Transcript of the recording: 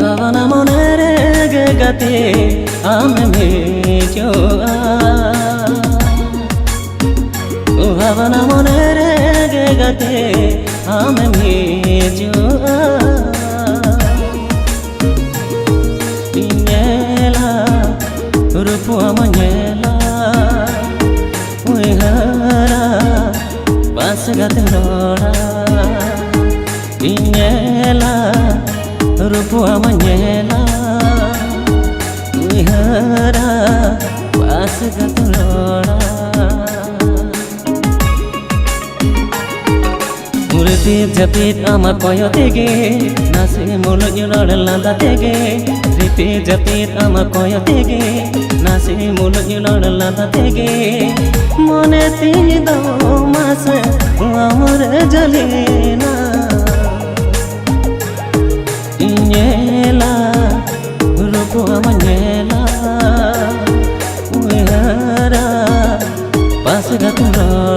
Havana monere gate ameme choa Havana monere gate ameme choa Pinyela rupu amanyela Uihara pas gate lora Pinyela rupu amanyela Uihara pas gate lora Repeat japit ama koyo tege nase molo nyular landa tege Repeat japit ama koyo tege nase molo nyular landa tege Mone tini do mas amor jalena Inyela rupu amanyela Uihara pas gate lora